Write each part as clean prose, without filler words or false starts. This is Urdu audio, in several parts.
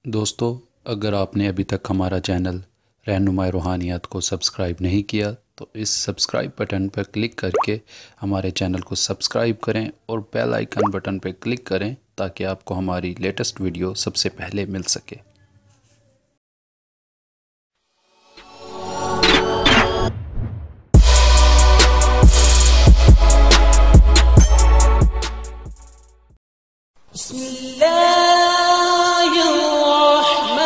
دوستو، اگر آپ نے ابھی تک ہمارا چینل رہنما-روحانیات کو سبسکرائب نہیں کیا تو اس سبسکرائب بٹن پر کلک کر کے ہمارے چینل کو سبسکرائب کریں اور بیل آئیکن بٹن پر کلک کریں تاکہ آپ کو ہماری لیٹسٹ ویڈیو سب سے پہلے مل سکے۔ بسم اللہ الرحمن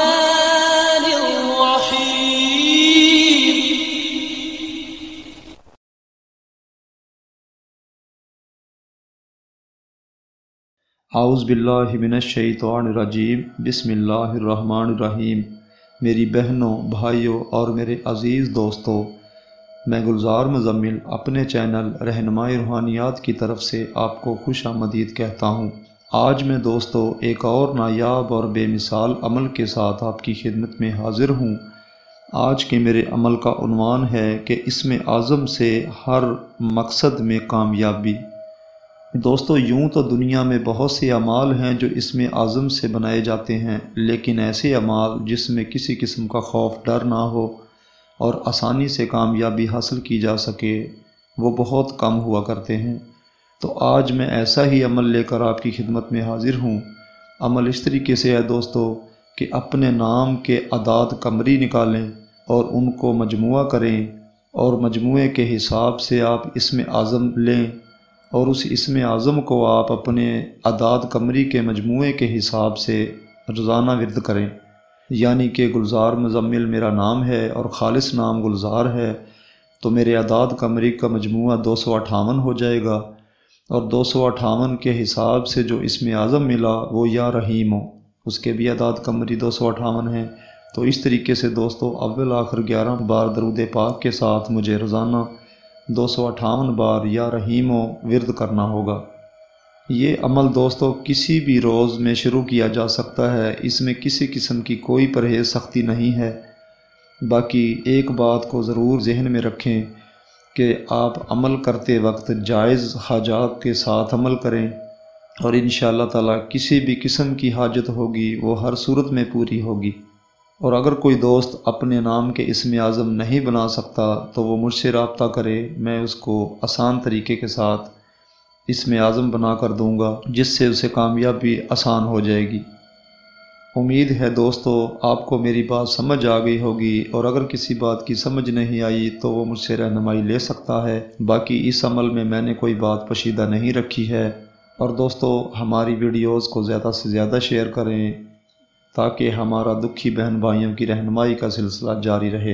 الرحیم۔ اعوذ باللہ من الشیطان الرجیم، بسم اللہ الرحمن الرحیم۔ میری بہنوں، بھائیوں اور میرے عزیز دوستوں، میں گلزار مزمل اپنے چینل رہنما-e-روحانیات کی طرف سے آپ کو خوش آمدید کہتا ہوں۔ آج میں دوستو ایک اور نایاب اور بے مثال عمل کے ساتھ آپ کی خدمت میں حاضر ہوں۔ آج کے میرے عمل کا عنوان ہے کہ اسم اعظم سے ہر مقصد میں کامیابی۔ دوستو، یوں تو دنیا میں بہت سے اعمال ہیں جو اسم اعظم سے بنائے جاتے ہیں، لیکن ایسے اعمال جس میں کسی قسم کا خوف ڈر نہ ہو اور آسانی سے کامیابی حاصل کی جا سکے وہ بہت کم ہوا کرتے ہیں۔ تو آج میں ایسا ہی عمل لے کر آپ کی خدمت میں حاضر ہوں۔ عمل اس طریقے سے ہے دوستو کہ اپنے نام کے اعداد قمری نکالیں اور ان کو مجموعہ کریں، اور مجموعے کے حساب سے آپ اسم اعظم لیں، اور اس اسم اعظم کو آپ اپنے اعداد قمری کے مجموعے کے حساب سے روزانہ ورد کریں۔ یعنی کہ گلزار مزمل میرا نام ہے اور خالص نام گلزار ہے، تو میرے اعداد قمری کا مجموعہ 258 ہو جائے گا، اور 258 کے حساب سے جو اسم اعظم ملا وہ یا رحیم ہو، اس کے بھی اعداد قمری 258 ہیں۔ تو اس طریقے سے دوستو اول آخر 11 بار درود پاک کے ساتھ مجھے روزانہ 258 بار یا رحیم ہو ورد کرنا ہوگا۔ یہ عمل دوستو کسی بھی روز میں شروع کیا جا سکتا ہے، اس میں کسی قسم کی کوئی پرہیز سختی نہیں ہے۔ باقی ایک بات کو ضرور ذہن میں رکھیں کہ آپ عمل کرتے وقت جائز حاجات کے ساتھ عمل کریں، اور انشاءاللہ تعالی کسی بھی قسم کی حاجت ہوگی وہ ہر صورت میں پوری ہوگی۔ اور اگر کوئی دوست اپنے نام کے اسم اعظم نہیں بنا سکتا تو وہ مجھ سے رابطہ کرے، میں اس کو آسان طریقے کے ساتھ اسم اعظم بنا کر دوں گا، جس سے اسے کامیابی آسان ہو جائے گی۔ امید ہے دوستو آپ کو میری بات سمجھ آ گئی ہوگی، اور اگر کسی بات کی سمجھ نہیں آئی تو وہ مجھ سے رہنمائی لے سکتا ہے۔ باقی اس عمل میں نے کوئی بات پوشیدہ نہیں رکھی ہے۔ اور دوستو ہماری ویڈیوز کو زیادہ سے زیادہ شیئر کریں تاکہ ہمارا دکھی بہن بھائیوں کی رہنمائی کا سلسلہ جاری رہے۔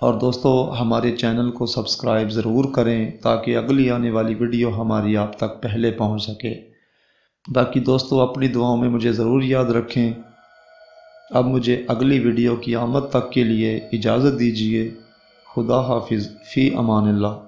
اور دوستو ہمارے چینل کو سبسکرائب ضرور کریں تاکہ اگلی آنے والی ویڈیو ہماری آپ تک پہلے پہنچ سکے۔ باقی دوستو اپنی دعاؤں میں مجھے ضرور یاد رکھیں۔ اب مجھے اگلی ویڈیو کی آمد تک کے لیے اجازت دیجیے۔ خدا حافظ، فی امان اللہ۔